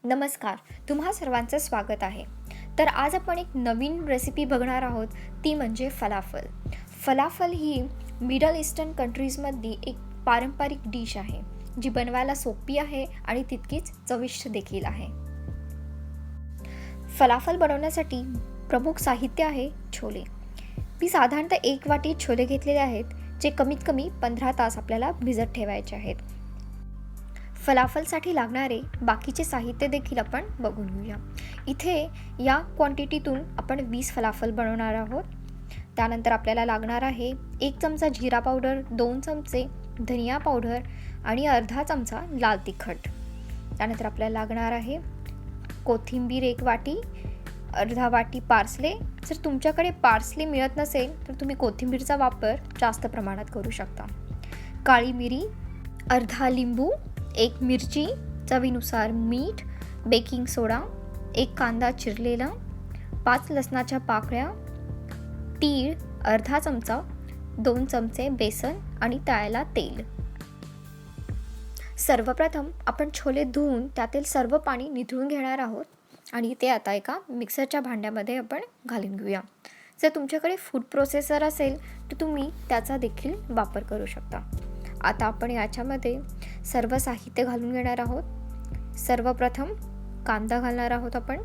नमस्कार, तुम्हा सर्वांचं स्वागत आहे. तर आज आपण एक नवीन रेसिपी बघणार आहोत, ती म्हणजे फलाफल. फलाफल ही मिडल ईस्टर्न कंट्रीजमधली एक पारंपरिक डिश आहे, जी बनवायला सोपी आहे आणि तितकीच चविष्ट देखील आहे. फलाफल बनवण्यासाठी प्रमुख साहित्य आहे छोले. मी साधारणतः 1 वाटी छोले घेतलेले आहेत, जे कमीत कमी 15 तास आपल्याला भिजत ठेवायचे आहेत. फलाफलसाठी लागणारे बाकीचे साहित्य देखील आपण बघून घेऊया. इथे या क्वांटिटीतून आपण 20 फलाफल बनवणार आहोत. त्यानंतर आपल्याला लागणार आहे 1 चमचा जिरा पावडर, 2 चमचे धनिया पावडर आणि अर्धा चमचा लाल तिखट. त्यानंतर आपल्याला लागणार आहे कोथिंबीर 1 वाटी, अर्धा वाटी पार्सले. जर तुमच्याकडे पार्सले मिळत नसेल तर तुम्ही कोथिंबीरचा वापर जास्त प्रमाणात करू शकता. काळी मिरी, अर्धा लिंबू, 1 मिरची, चवीनुसार मीठ, बेकिंग सोडा, 1 कांदा चिरलेला, 5 लसणाच्या पाकळ्या, तीळ अर्धा चमचा, 2 चमचे बेसन आणि तळायला तेल. सर्वप्रथम आपण छोले धुवून त्यातील सर्व पाणी निथळून घेणार आहोत आणि ते आता एका मिक्सरच्या भांड्यामध्ये आपण घालून घेऊया. जर तुमच्याकडे फूड प्रोसेसर असेल तर तुम्ही त्याचा देखील वापर करू शकता. आता आपण याच्यामध्ये सर्व साहित्य घालून घेणार आहोत. सर्वप्रथम कांदा घालणार आहोत आपण.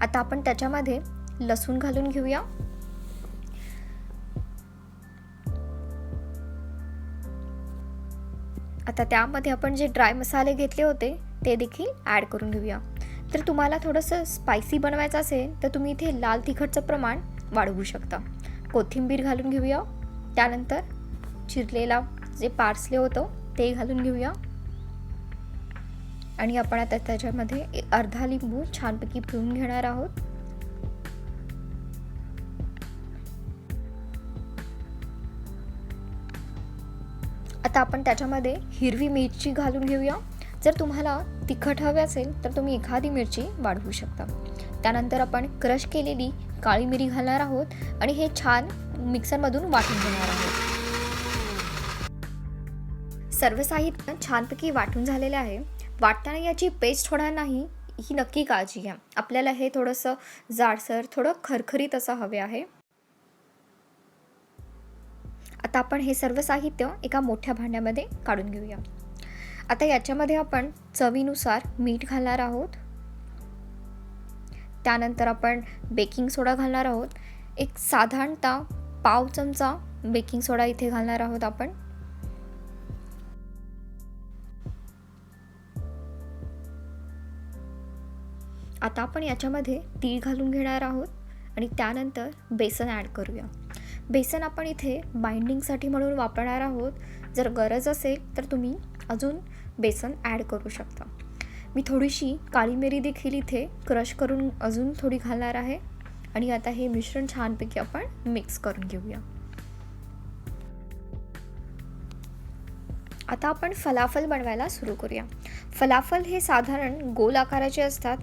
आता आपण त्याच्यामध्ये लसूण घालून घेऊया. आता त्यामध्ये आपण जे ड्राय मसाले घेतले होते ते देखील ॲड करून घेऊया. तर तुम्हाला थोडंसं स्पायसी बनवायचं असेल तर तुम्ही इथे लाल तिखटचं प्रमाण वाढवू शकता. कोथिंबीर घालून घेऊया. त्यानंतर चिरलेला जे पार्सले होतं ते घालून घेऊया आणि आपण आता त्याच्यामध्ये अर्धा लिंबू छानपैकी पिळून घेणार आहोत. आता आपण त्याच्यामध्ये हिरवी मिरची घालून घेऊया. जर तुम्हाला तिखट हवे असेल तर तुम्ही एखादी मिरची वाढवू शकता. त्यानंतर आपण क्रश केलेली काळी मिरी घालणार आहोत आणि हे छान मिक्सरमधून वाटून घेणार आहोत. सर्व साहित्य छानपैकी वाटून झालेले आहे. वाटताना याची पेस्ट होणार नाही ही नक्की काळजी घ्या. आपल्याला हे थोडंसं जाडसर, थोडं खरखरीत असं हवे आहे. आता आपण हे सर्व साहित्य एका मोठ्या भांड्यामध्ये काढून घेऊया. आता याच्यामध्ये आपण चवीनुसार मीठ घालणार आहोत. त्यानंतर आपण बेकिंग सोडा घालणार आहोत. एक साधारणतः पाव चमचा बेकिंग सोडा इथे घालणार आहोत आपण. आता आपण याच्यामध्ये तीळ घालून घेणार आहोत आणि त्यानंतर बेसन ॲड करूया. बेसन आपण इथे बाइंडिंगसाठी म्हणून वापरणार आहोत. जर गरज असेल तर तुम्ही अजून बेसन ॲड करू शकता. मी थोडीशी काळी मिरी देखील इथे क्रश करून अजून थोडी घालणार आहे आणि आता हे मिश्रण छानपैकी आपण मिक्स करून घेऊया. आता आपण फलाफल बनवायला सुरू करूया. फलाफल हे साधारण गोल आकाराचे असतात,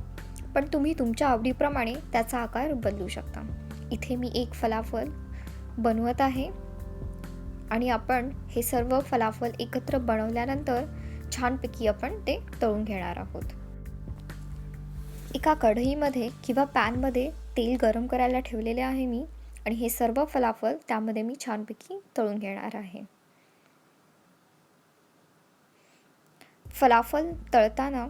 पण तुम्ही तुमच्या आवडीप्रमाणे त्याचा आकार बदलू शकता. इथे मी 1 फलाफल बनवत आहे आणि आपण हे सर्व फलाफल एकत्र बनवल्यानंतर छानपैकी आपण ते तळून घेणार आहोत. एका कढईमध्ये किंवा पॅनमध्ये तेल गरम करायला ठेवलेले आहे मी आणि हे सर्व फलाफल त्यामध्ये मी छानपैकी तळून घेणार आहे. फलाफल तळताना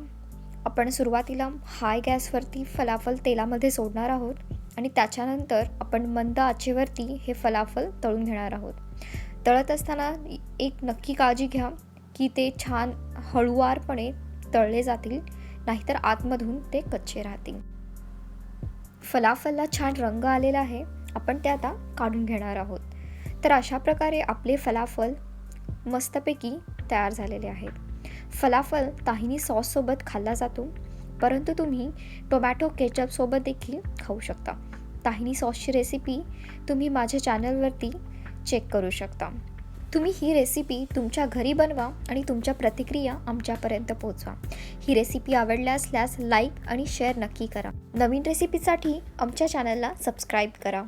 आपण सुरुवातीला हाय गॅसवरती फलाफल तेलामध्ये सोडणार आहोत आणि त्याच्यानंतर आपण मंद आचेवरती हे फलाफल तळून घेणार आहोत. तळत असताना एक नक्की काळजी घ्या की ते छान हळूवारपणे तळले जातील, नाहीतर आतमधून ते कच्चे राहतील. फलाफलला छान रंग आलेला आहे. आपण ते आता काढून घेणार आहोत. तर अशा प्रकारे आपले फलाफल मस्तपैकी तयार झालेले आहेत. फलाफल ताहिनी सॉससोबत खाल्ला जातो, परंतु तुम्ही टोमॅटो केचपसोबत देखील खाऊ शकता. ताहिनी सॉसची रेसिपी तुम्ही माझ्या चॅनलवरती चेक करू शकता. तुम्ही ही रेसिपी तुमच्या घरी बनवा आणि तुमच्या प्रतिक्रिया आमच्यापर्यंत पोहोचवा. ही रेसिपी आवडली असल्यास लाईक आणि शेअर नक्की करा. नवीन रेसिपीसाठी आमच्या चॅनलला सबस्क्राईब करा.